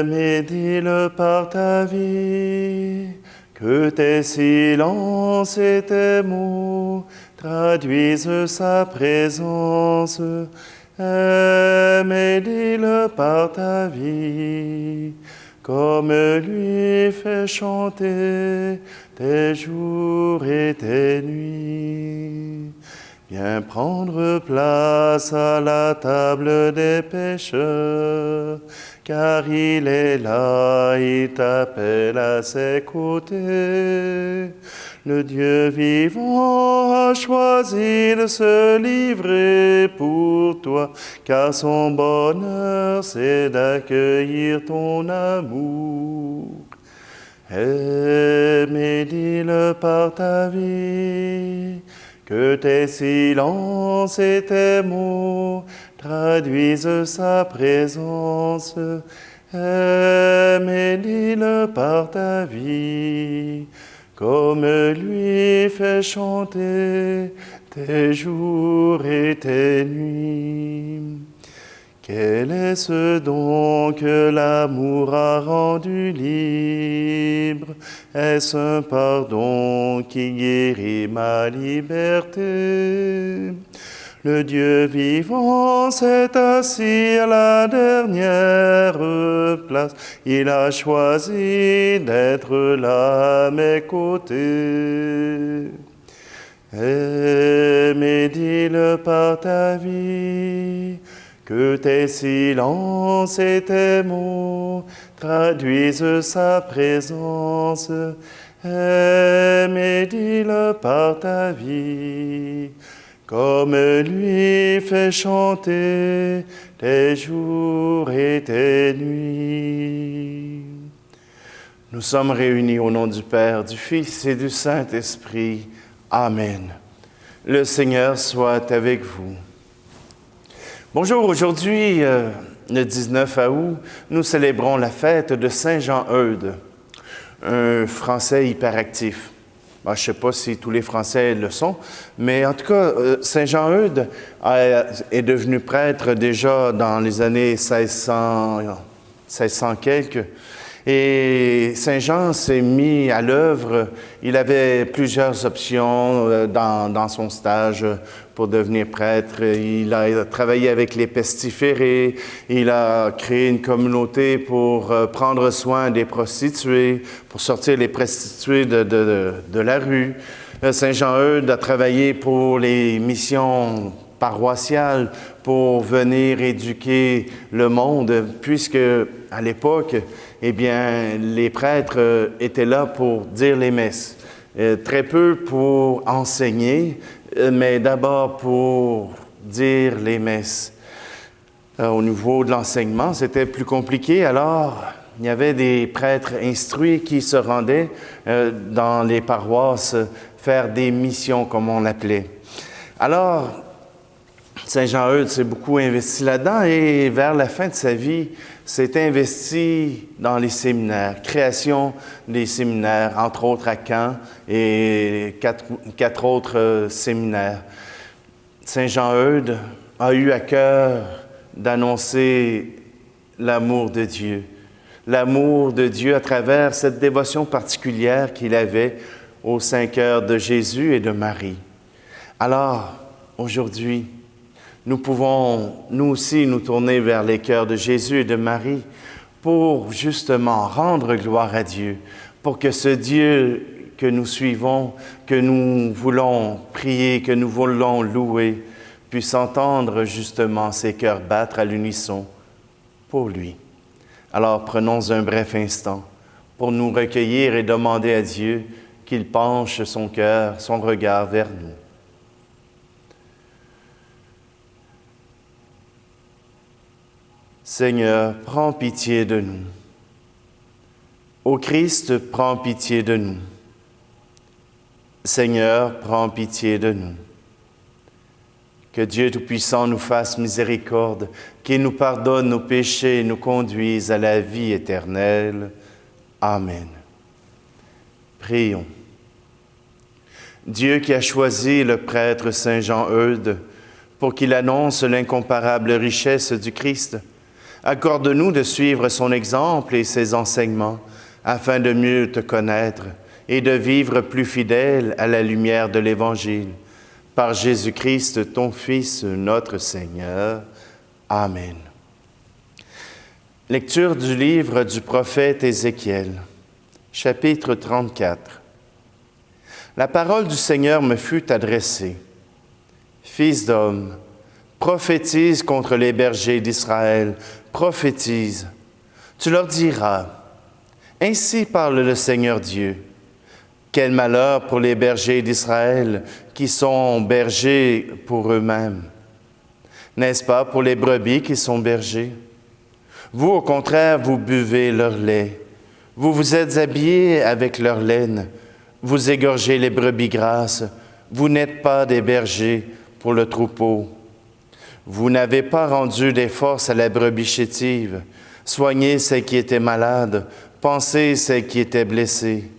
Médis-le par ta vie, que tes silences et tes mots traduisent sa présence. Médis-le par ta vie, comme lui fait chanter tes jours et tes nuits. Viens prendre place à la table des pécheurs, car il est là, il t'appelle à ses côtés. Le Dieu vivant a choisi de se livrer pour toi, car son bonheur c'est d'accueillir ton amour. Et médis-le par ta vie, que tes silences et tes mots traduisent sa présence. Médis-le par ta vie, comme lui fait chanter tes jours et tes nuits. Quel est ce don que l'amour a rendu libre? Est-ce un pardon qui guérit ma liberté? Le Dieu vivant s'est assis à la dernière place. Il a choisi d'être là à mes côtés. Et médis-le par ta vie, que tes silences et tes mots traduisent sa présence. Et médis-le par ta vie, comme lui fait chanter tes jours et tes nuits. Nous sommes réunis au nom du Père, du Fils et du Saint-Esprit. Amen. Le Seigneur soit avec vous. Bonjour, aujourd'hui, le 19 août, nous célébrons la fête de Saint Jean-Eudes, un Français hyperactif. Je ne sais pas si tous les Français le sont, mais en tout cas, Saint Jean-Eudes est devenu prêtre déjà dans les années 1600 quelques. Et Saint Jean s'est mis à l'œuvre. Il avait plusieurs options dans son stage pour devenir prêtre. Il a travaillé avec les pestiférés. Il a créé une communauté pour prendre soin des prostituées, pour sortir les prostituées de la rue. Saint Jean-Eudes a travaillé pour les missions paroissiales pour venir éduquer le monde, puisque à l'époque, eh bien, les prêtres étaient là pour dire les messes. Très peu pour enseigner, mais d'abord pour dire les messes. Au niveau de l'enseignement, c'était plus compliqué, alors il y avait des prêtres instruits qui se rendaient dans les paroisses faire des missions, comme on l'appelait. Alors, Saint Jean-Eudes s'est beaucoup investi là-dedans et vers la fin de sa vie, s'est investi dans les séminaires, création des séminaires, entre autres à Caen et quatre autres séminaires. Saint Jean-Eudes a eu à cœur d'annoncer l'amour de Dieu à travers cette dévotion particulière qu'il avait au Saint-Cœur de Jésus et de Marie. Alors, aujourd'hui, nous pouvons, nous aussi, nous tourner vers les cœurs de Jésus et de Marie pour justement rendre gloire à Dieu, pour que ce Dieu que nous suivons, que nous voulons prier, que nous voulons louer, puisse entendre justement ces cœurs battre à l'unisson pour lui. Alors prenons un bref instant pour nous recueillir et demander à Dieu qu'il penche son cœur, son regard vers nous. Seigneur, prends pitié de nous. Ô Christ, prends pitié de nous. Seigneur, prends pitié de nous. Que Dieu Tout-Puissant nous fasse miséricorde, qu'il nous pardonne nos péchés et nous conduise à la vie éternelle. Amen. Prions. Dieu qui a choisi le prêtre Saint Jean-Eudes pour qu'il annonce l'incomparable richesse du Christ, Accorde-nous de suivre son exemple et ses enseignements, afin de mieux te connaître et de vivre plus fidèle à la lumière de l'Évangile. Par Jésus-Christ, ton Fils, notre Seigneur. Amen. Lecture du livre du prophète Ézéchiel, chapitre 34. La parole du Seigneur me fut adressée. Fils d'homme, prophétise contre les bergers d'Israël, prophétise. Tu leur diras, ainsi parle le Seigneur Dieu. Quel malheur pour les bergers d'Israël qui sont bergers pour eux-mêmes. N'est-ce pas pour les brebis qui sont bergers? Vous, au contraire, vous buvez leur lait. Vous vous êtes habillés avec leur laine. Vous égorgez les brebis grasses. Vous n'êtes pas des bergers pour le troupeau. Vous n'avez pas rendu des forces à la brebis chétive. Soignez celle qui était malade. Pensez celle qui était blessée.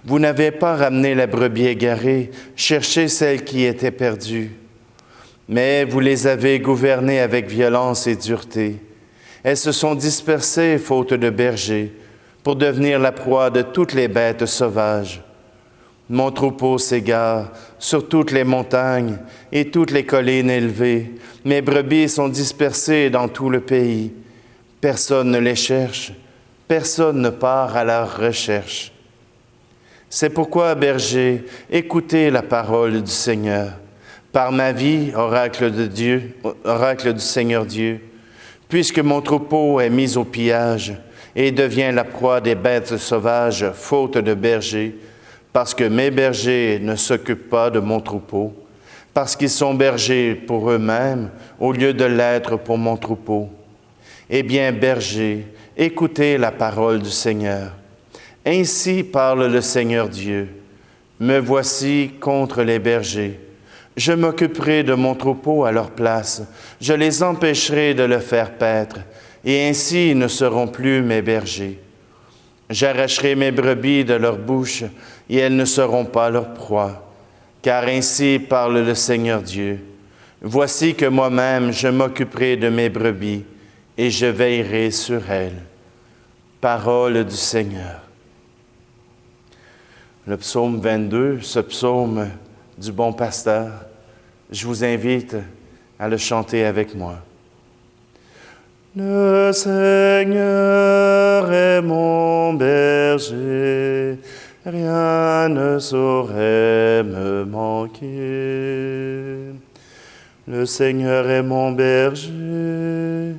Vous n'avez pas ramené la brebis égarée. Cherchez celle qui était perdue. Mais vous les avez gouvernées avec violence et dureté. Elles se sont dispersées faute de bergers, pour devenir la proie de toutes les bêtes sauvages. Mon troupeau s'égare sur toutes les montagnes et toutes les collines élevées. Mes brebis sont dispersées dans tout le pays. Personne ne les cherche, personne ne part à leur recherche. C'est pourquoi, bergers, écoutez la parole du Seigneur. Par ma vie, oracle de Dieu, oracle du Seigneur Dieu, puisque mon troupeau est mis au pillage et devient la proie des bêtes sauvages, faute de bergers, parce que mes bergers ne s'occupent pas de mon troupeau, parce qu'ils sont bergers pour eux-mêmes au lieu de l'être pour mon troupeau. Eh bien, bergers, écoutez la parole du Seigneur. Ainsi parle le Seigneur Dieu. Me voici contre les bergers. Je m'occuperai de mon troupeau à leur place. Je les empêcherai de le faire paître, et ainsi ils ne seront plus mes bergers. J'arracherai mes brebis de leur bouche, et elles ne seront pas leur proie. Car ainsi parle le Seigneur Dieu. Voici que moi-même je m'occuperai de mes brebis, et je veillerai sur elles. Parole du Seigneur. Le psaume 22, ce psaume du bon pasteur, je vous invite à le chanter avec moi. Le Seigneur est mon berger, rien ne saurait me manquer. Le Seigneur est mon berger,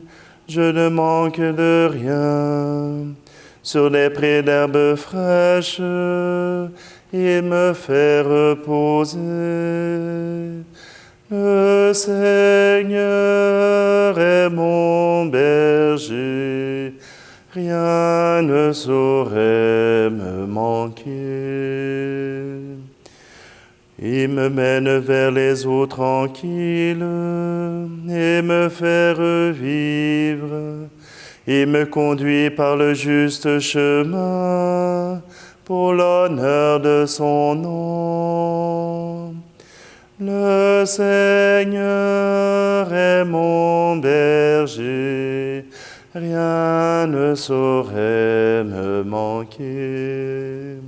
je ne manque de rien. Sur les prés d'herbes fraîches, il me fait reposer. Le Seigneur est mon berger, rien ne saurait me manquer. Il me mène vers les eaux tranquilles et me fait revivre. Il me conduit par le juste chemin pour l'honneur de son nom. Le Seigneur est mon berger, rien ne saurait me manquer.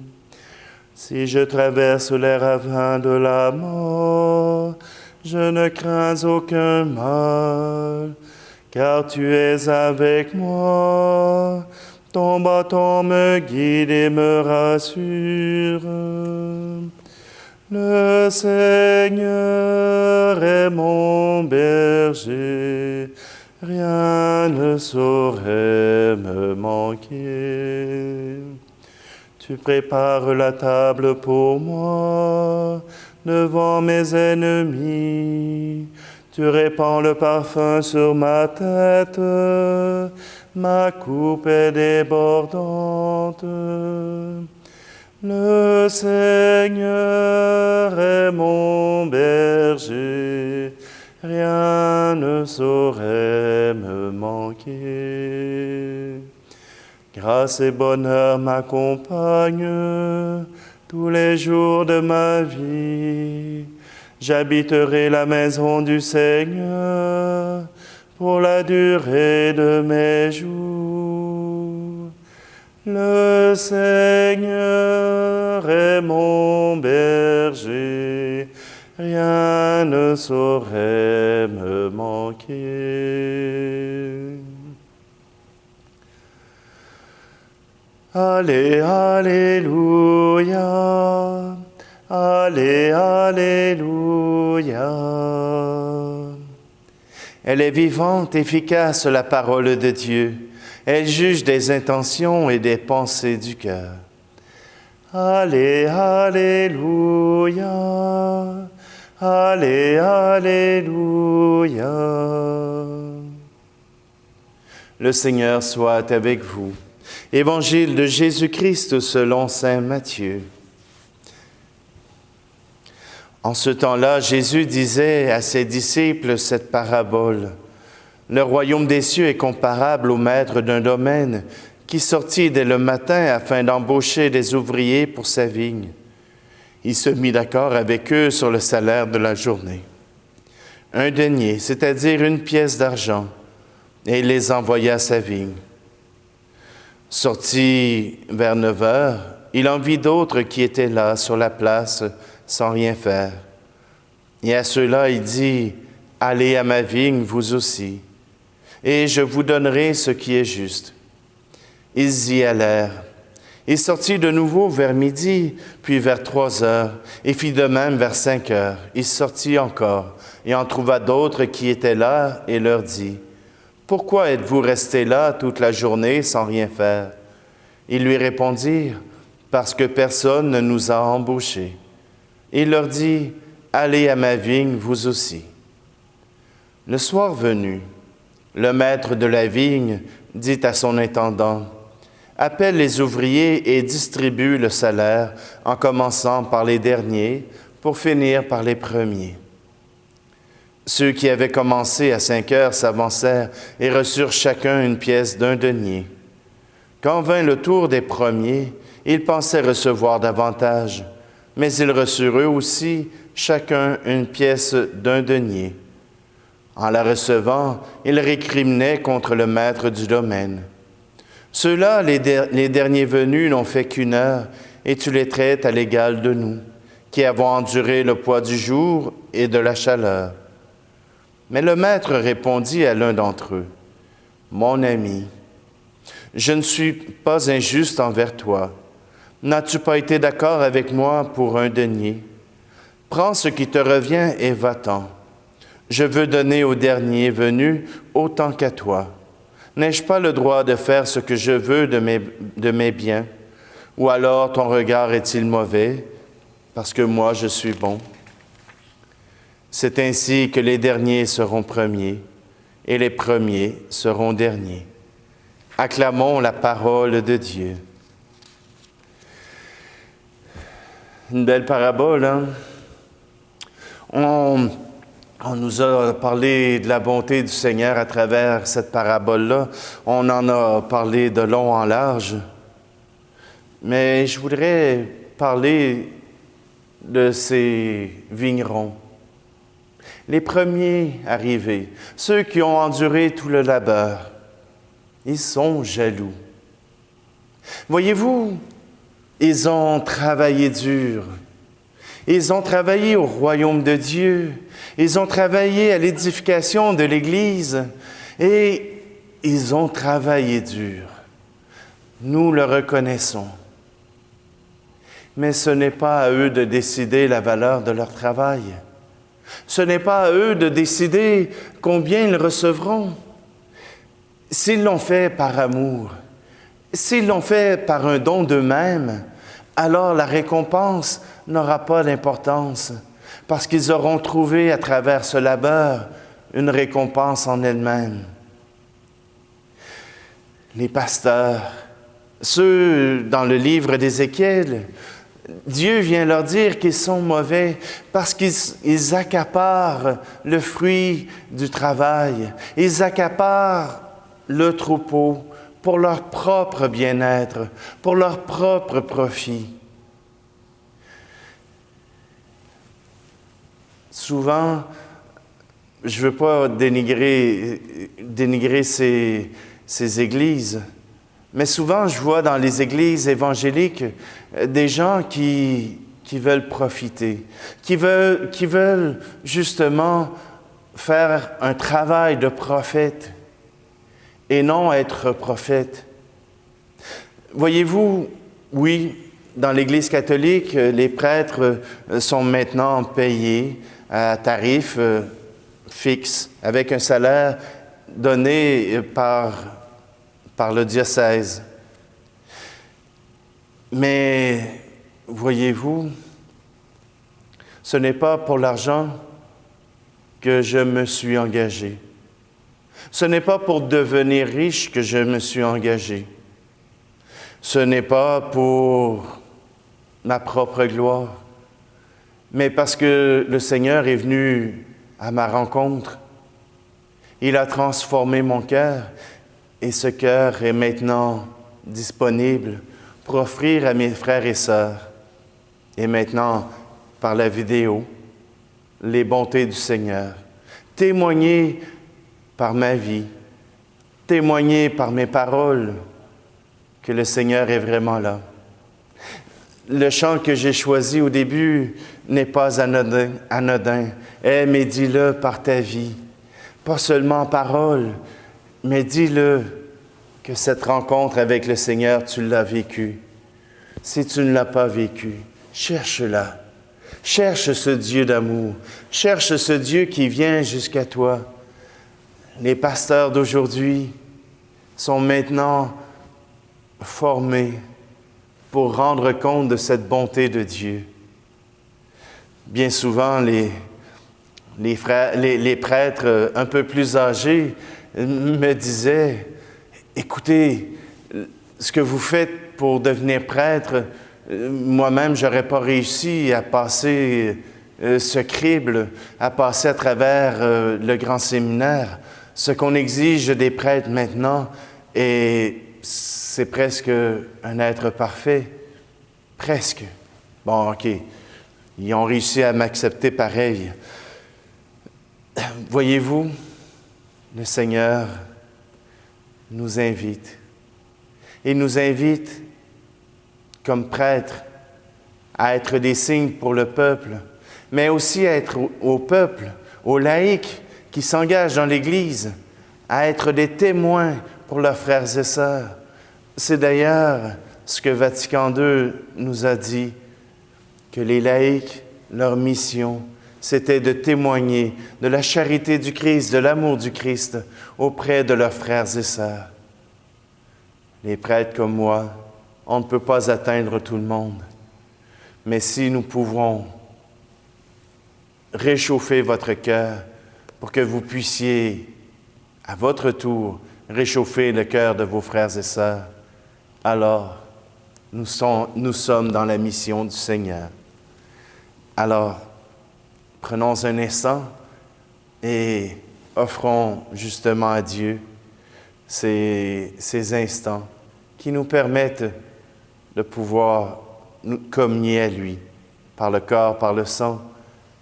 Si je traverse les ravins de la mort, je ne crains aucun mal. Car tu es avec moi, ton bâton me guide et me rassure. Le Seigneur est mon berger, rien ne saurait me manquer. Tu prépares la table pour moi, devant mes ennemis. Tu répands le parfum sur ma tête, ma coupe est débordante. Le Seigneur est mon berger, rien ne saurait me manquer. Grâce et bonheur m'accompagnent tous les jours de ma vie. J'habiterai la maison du Seigneur pour la durée de mes jours. Le Seigneur est mon berger, rien ne saurait me manquer. Allez, alléluia, allez, alléluia. Elle est vivante, efficace, la parole de Dieu. Elle juge des intentions et des pensées du cœur. Allez, alléluia, allez, alléluia. Le Seigneur soit avec vous. Évangile de Jésus-Christ selon saint Matthieu. En ce temps-là, Jésus disait à ses disciples cette parabole. Le royaume des cieux est comparable au maître d'un domaine qui sortit dès le matin afin d'embaucher des ouvriers pour sa vigne. Il se mit d'accord avec eux sur le salaire de la journée. 1 denier, c'est-à-dire 1 pièce d'argent, et il les envoya à sa vigne. Sorti vers 9 heures, il en vit d'autres qui étaient là sur la place sans rien faire. Et à ceux-là, il dit, « Allez à ma vigne, vous aussi, et je vous donnerai ce qui est juste. » Ils y allèrent. Il sortit de nouveau vers midi, puis vers 3 heures, et fit de même vers 5 heures. Il sortit encore, et en trouva d'autres qui étaient là, et leur dit, « Pourquoi êtes-vous restés là toute la journée sans rien faire? » Ils lui répondirent, « Parce que personne ne nous a embauchés. » Il leur dit, « Allez à ma vigne, vous aussi. » Le soir venu, le maître de la vigne dit à son intendant, « Appelle les ouvriers et distribue le salaire, en commençant par les derniers, pour finir par les premiers. » Ceux qui avaient commencé à 5 heures s'avancèrent et reçurent chacun 1 pièce d'1 denier. Quand vint le tour des premiers, ils pensaient recevoir davantage, mais ils reçurent eux aussi chacun 1 pièce d'1 denier. En la recevant, ils récriminaient contre le maître du domaine. Ceux-là, les derniers venus, n'ont fait qu'1 heure, et tu les traites à l'égal de nous, qui avons enduré le poids du jour et de la chaleur. Mais le maître répondit à l'un d'entre eux, « Mon ami, je ne suis pas injuste envers toi. N'as-tu pas été d'accord avec moi pour 1 denier? Prends ce qui te revient et va-t'en. Je veux donner au dernier venu autant qu'à toi. N'ai-je pas le droit de faire ce que je veux de mes biens? Ou alors ton regard est-il mauvais, parce que moi je suis bon? » C'est ainsi que les derniers seront premiers, et les premiers seront derniers. Acclamons la parole de Dieu. Une belle parabole, hein? On nous a parlé de la bonté du Seigneur à travers cette parabole-là. On en a parlé de long en large. Mais je voudrais parler de ces vignerons. Les premiers arrivés, ceux qui ont enduré tout le labeur, ils sont jaloux. Voyez-vous, ils ont travaillé dur. Ils ont travaillé au royaume de Dieu. Ils ont travaillé à l'édification de l'Église. Et ils ont travaillé dur. Nous le reconnaissons. Mais ce n'est pas à eux de décider la valeur de leur travail. Ce n'est pas à eux de décider combien ils recevront. S'ils l'ont fait par amour, s'ils l'ont fait par un don d'eux-mêmes, alors la récompense n'aura pas d'importance, parce qu'ils auront trouvé à travers ce labeur une récompense en elle-même. Les pasteurs, ceux dans le livre d'Ézéchiel, Dieu vient leur dire qu'ils sont mauvais parce qu'ils accaparent le fruit du travail. Ils accaparent le troupeau pour leur propre bien-être, pour leur propre profit. Souvent, je veux pas dénigrer ces églises, mais souvent je vois dans les églises évangéliques des gens qui veulent profiter, qui veulent justement faire un travail de prophète et non être prophète. Voyez-vous, oui, dans l'Église catholique, les prêtres sont maintenant payés à tarif fixe, avec un salaire donné par le diocèse. Mais, voyez-vous, ce n'est pas pour l'argent que je me suis engagé. Ce n'est pas pour devenir riche que je me suis engagé. Ce n'est pas pour ma propre gloire, mais parce que le Seigneur est venu à ma rencontre. Il a transformé mon cœur et ce cœur est maintenant disponible pour offrir à mes frères et sœurs, et maintenant, par la vidéo, les bontés du Seigneur. Témoigner par ma vie, témoigner par mes paroles que le Seigneur est vraiment là. Le chant que j'ai choisi au début n'est pas anodin. Aime et dis-le par ta vie. Pas seulement en parole, mais dis-le que cette rencontre avec le Seigneur, tu l'as vécue. Si tu ne l'as pas vécue, cherche-la. Cherche ce Dieu d'amour. Cherche ce Dieu qui vient jusqu'à toi. Les pasteurs d'aujourd'hui sont maintenant formés pour rendre compte de cette bonté de Dieu. Bien souvent, les prêtres un peu plus âgés me disaient, « Écoutez, ce que vous faites pour devenir prêtre, moi-même, je n'aurais pas réussi à passer ce crible, à passer à travers le grand séminaire. Ce qu'on exige des prêtres maintenant, c'est presque un être parfait. Presque. Bon, OK. Ils ont réussi à m'accepter pareil. Voyez-vous, le Seigneur nous invite. Il nous invite, comme prêtres, à être des signes pour le peuple, mais aussi à être au peuple, aux laïcs qui s'engagent dans l'Église, à être des témoins pour leurs frères et sœurs. C'est d'ailleurs ce que Vatican II nous a dit, que les laïcs, leur mission, c'était de témoigner de la charité du Christ, de l'amour du Christ auprès de leurs frères et sœurs. Les prêtres comme moi, on ne peut pas atteindre tout le monde, mais si nous pouvons réchauffer votre cœur pour que vous puissiez, à votre tour, réchauffer le cœur de vos frères et sœurs, alors nous sommes dans la mission du Seigneur. Alors, prenons un instant et offrons justement à Dieu ces instants qui nous permettent de pouvoir nous communier à lui par le corps, par le sang,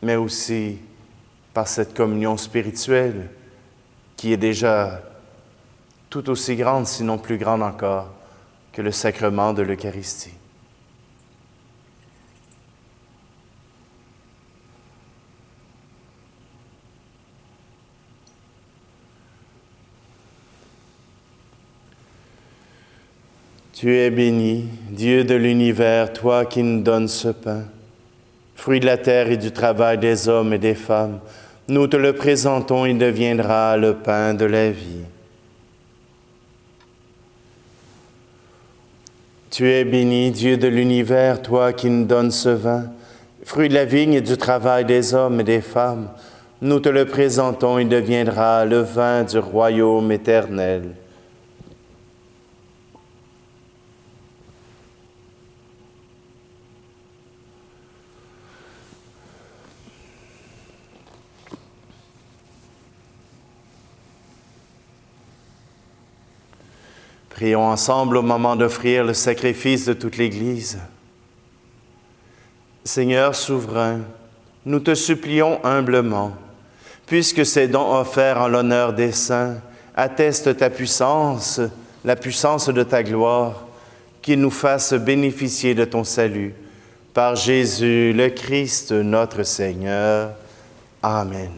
mais aussi par cette communion spirituelle qui est déjà tout aussi grande, sinon plus grande encore, que le sacrement de l'Eucharistie. Tu es béni, Dieu de l'univers, toi qui nous donnes ce pain, fruit de la terre et du travail des hommes et des femmes. Nous te le présentons, il deviendra le pain de la vie. Tu es béni, Dieu de l'univers, toi qui nous donnes ce vin, fruit de la vigne et du travail des hommes et des femmes. Nous te le présentons, il deviendra le vin du royaume éternel. Prions ensemble au moment d'offrir le sacrifice de toute l'Église. Seigneur souverain, nous te supplions humblement, puisque ces dons offerts en l'honneur des saints attestent ta puissance, la puissance de ta gloire, qu'il nous fasse bénéficier de ton salut. Par Jésus le Christ, notre Seigneur. Amen.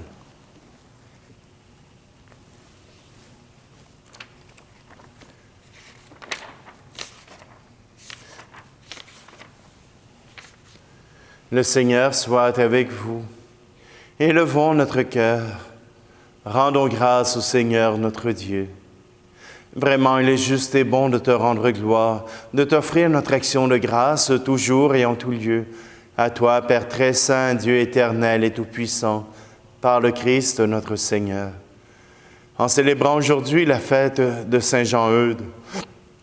Le Seigneur soit avec vous. Élevons notre cœur. Rendons grâce au Seigneur notre Dieu. Vraiment, il est juste et bon de te rendre gloire, de t'offrir notre action de grâce toujours et en tout lieu. À toi, Père très saint, Dieu éternel et tout-puissant, par le Christ notre Seigneur. En célébrant aujourd'hui la fête de Saint Jean-Eudes,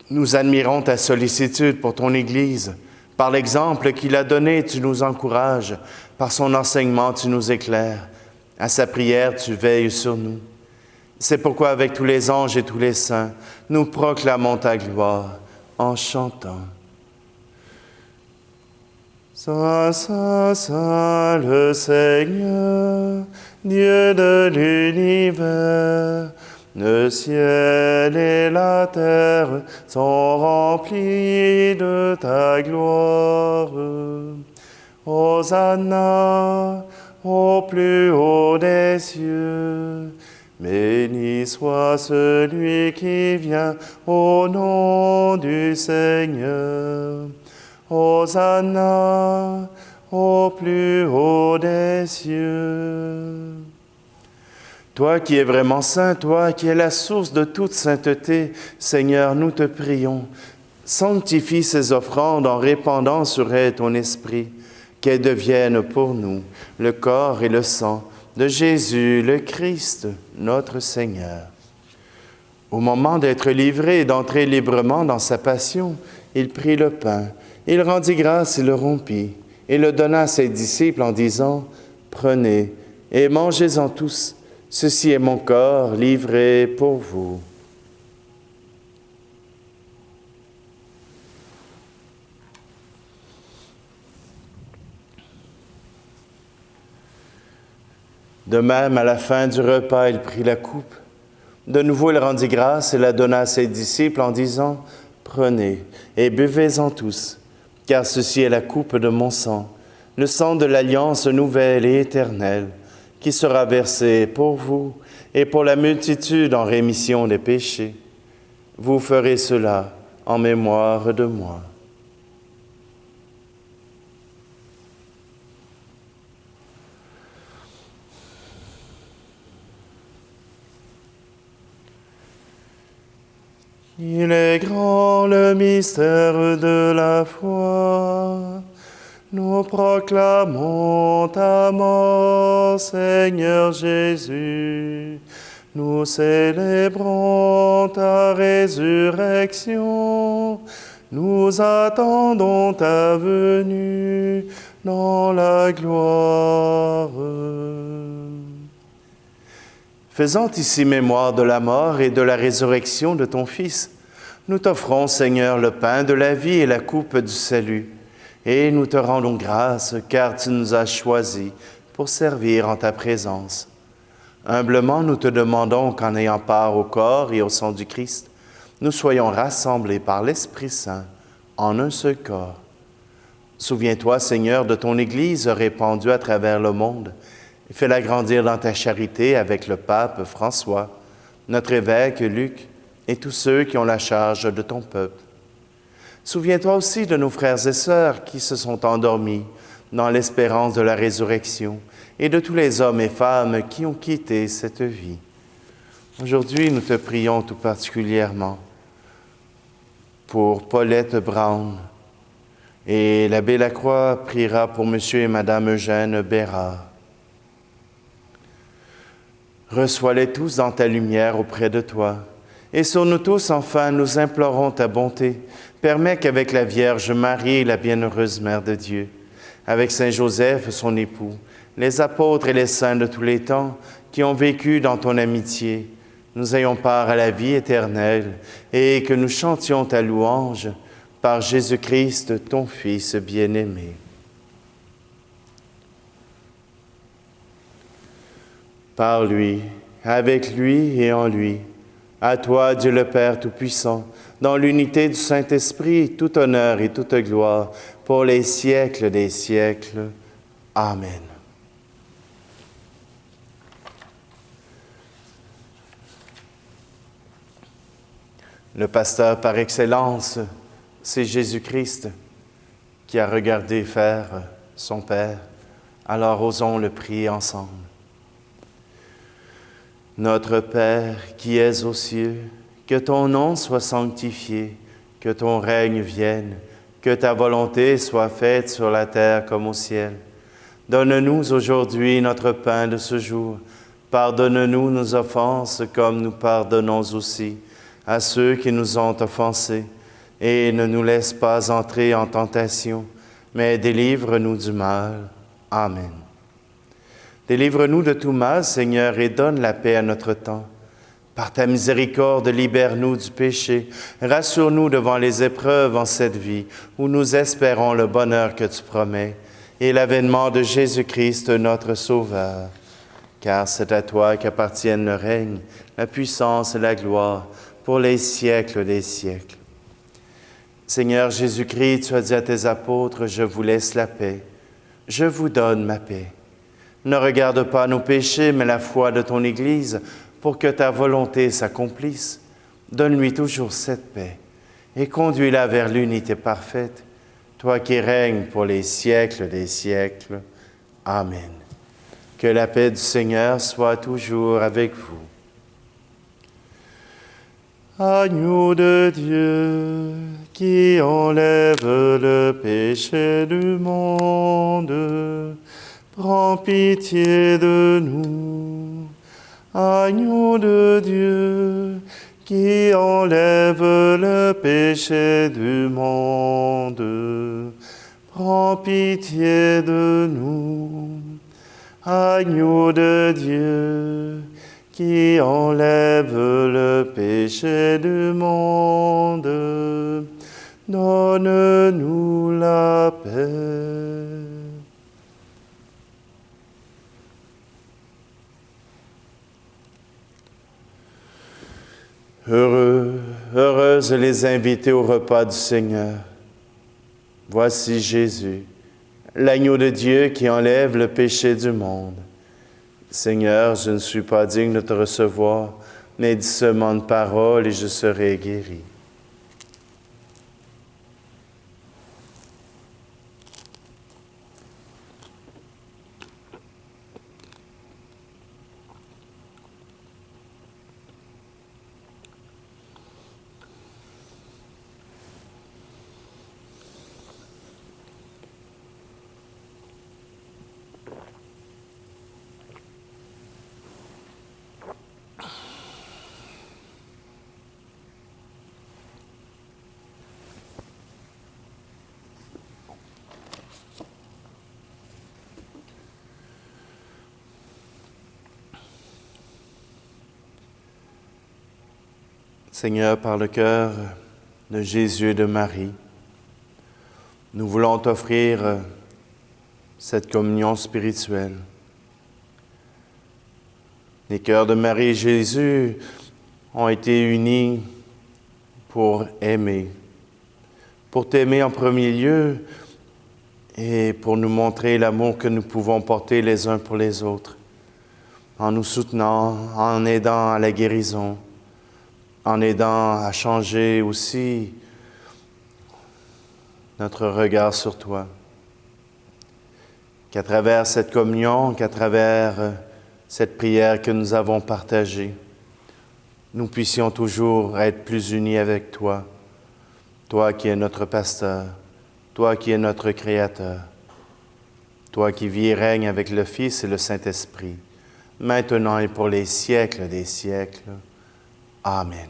nous admirons ta sollicitude pour ton Église. Par l'exemple qu'il a donné, tu nous encourages. Par son enseignement, tu nous éclaires. À sa prière, tu veilles sur nous. C'est pourquoi, avec tous les anges et tous les saints, nous proclamons ta gloire en chantant. Saint, Saint, Saint, le Seigneur, Dieu de l'univers, le ciel et la terre sont remplis de ta gloire. Hosanna au plus haut des cieux. Béni soit celui qui vient au nom du Seigneur. Hosanna au plus haut des cieux. Toi qui es vraiment saint, toi qui es la source de toute sainteté, Seigneur, nous te prions, sanctifie ces offrandes en répandant sur elles ton esprit, qu'elles deviennent pour nous le corps et le sang de Jésus le Christ, notre Seigneur. Au moment d'être livré et d'entrer librement dans sa passion, il prit le pain, il rendit grâce et le rompit, et le donna à ses disciples en disant, « Prenez et mangez-en tous, ceci est mon corps livré pour vous. » De même, à la fin du repas, il prit la coupe. De nouveau, il rendit grâce et la donna à ses disciples en disant, « Prenez et buvez-en tous, car ceci est la coupe de mon sang, le sang de l'alliance nouvelle et éternelle, qui sera versé pour vous et pour la multitude en rémission des péchés. Vous ferez cela en mémoire de moi. » Il est grand le mystère de la foi. Nous proclamons ta mort, Seigneur Jésus. Nous célébrons ta résurrection. Nous attendons ta venue dans la gloire. Faisant ici mémoire de la mort et de la résurrection de ton Fils, nous t'offrons, Seigneur, le pain de la vie et la coupe du salut, et nous te rendons grâce, car tu nous as choisis pour servir en ta présence. Humblement, nous te demandons qu'en ayant part au corps et au sang du Christ, nous soyons rassemblés par l'Esprit Saint en un seul corps. Souviens-toi, Seigneur, de ton Église répandue à travers le monde, et fais-la grandir dans ta charité avec le pape François, notre évêque Luc et tous ceux qui ont la charge de ton peuple. Souviens-toi aussi de nos frères et sœurs qui se sont endormis dans l'espérance de la résurrection et de tous les hommes et femmes qui ont quitté cette vie. Aujourd'hui, nous te prions tout particulièrement pour Paulette Brown, et l'abbé Lacroix priera pour Monsieur et Madame Eugène Bérard. Reçois-les tous dans ta lumière auprès de toi. Et sur nous tous, enfin, nous implorons ta bonté. Permets qu'avec la Vierge Marie, la bienheureuse Mère de Dieu, avec Saint Joseph, son époux, les apôtres et les saints de tous les temps qui ont vécu dans ton amitié, nous ayons part à la vie éternelle et que nous chantions ta louange par Jésus-Christ, ton Fils bien-aimé. par lui, avec lui et en lui. À toi, Dieu le Père Tout-Puissant, dans l'unité du Saint-Esprit, tout honneur et toute gloire, pour les siècles des siècles. Amen. Le pasteur par excellence, c'est Jésus-Christ qui a regardé faire son Père. Alors osons le prier ensemble. Notre Père qui es aux cieux, que ton nom soit sanctifié, que ton règne vienne, que ta volonté soit faite sur la terre comme au ciel. Donne-nous aujourd'hui notre pain de ce jour. Pardonne-nous nos offenses comme nous pardonnons aussi à ceux qui nous ont offensés. Et ne nous laisse pas entrer en tentation, mais délivre-nous du mal. Amen. Délivre-nous de tout mal, Seigneur, et donne la paix à notre temps. Par ta miséricorde, libère-nous du péché. Rassure-nous devant les épreuves en cette vie, où nous espérons le bonheur que tu promets, et l'avènement de Jésus-Christ, notre Sauveur. Car c'est à toi qu'appartiennent le règne, la puissance et la gloire, pour les siècles des siècles. Seigneur Jésus-Christ, tu as dit à tes apôtres, « Je vous laisse la paix, je vous donne ma paix. » Ne regarde pas nos péchés, mais la foi de ton Église, pour que ta volonté s'accomplisse. Donne-lui toujours cette paix et conduis-la vers l'unité parfaite, toi qui règnes pour les siècles des siècles. Amen. Que la paix du Seigneur soit toujours avec vous. Agneau de Dieu, qui enlève le péché du monde, prends pitié de nous. Agneau de Dieu, qui enlève le péché du monde, prends pitié de nous. Agneau de Dieu, qui enlève le péché du monde, donne-nous la paix. Heureuses les invités au repas du Seigneur. Voici Jésus, l'agneau de Dieu qui enlève le péché du monde. Seigneur, je ne suis pas digne de te recevoir, mais dis seulement une parole et je serai guéri. Seigneur, par le cœur de Jésus et de Marie, nous voulons t'offrir cette communion spirituelle. Les cœurs de Marie et Jésus ont été unis pour aimer, pour t'aimer en premier lieu et pour nous montrer l'amour que nous pouvons porter les uns pour les autres, en nous soutenant, en aidant à la guérison, en aidant à changer aussi notre regard sur toi. Qu'à travers cette communion, qu'à travers cette prière que nous avons partagée, nous puissions toujours être plus unis avec toi, toi qui es notre pasteur, toi qui es notre Créateur, toi qui vis et règnes avec le Fils et le Saint-Esprit, maintenant et pour les siècles des siècles. Amen.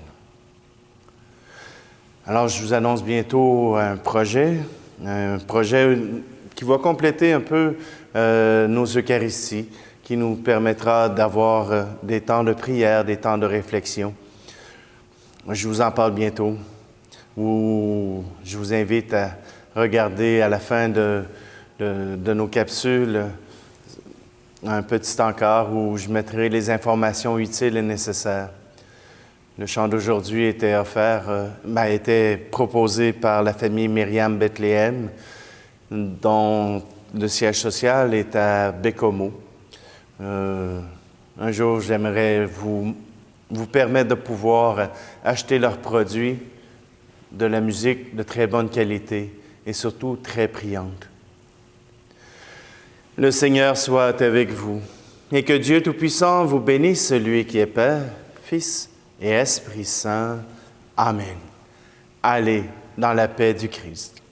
Alors, je vous annonce bientôt un projet qui va compléter un peu nos Eucharisties, qui nous permettra d'avoir des temps de prière, des temps de réflexion. Je vous en parle bientôt, où je vous invite à regarder à la fin de nos capsules un petit encart où je mettrai les informations utiles et nécessaires. Le chant d'aujourd'hui était était proposé par la famille Myriam Bethléem, dont le siège social est à Bécomo. Un jour, j'aimerais vous permettre de pouvoir acheter leurs produits, de la musique de très bonne qualité et surtout très priante. Le Seigneur soit avec vous et que Dieu Tout-Puissant vous bénisse, celui qui est Père, Fils et Esprit Saint. Amen. Allez dans la paix du Christ.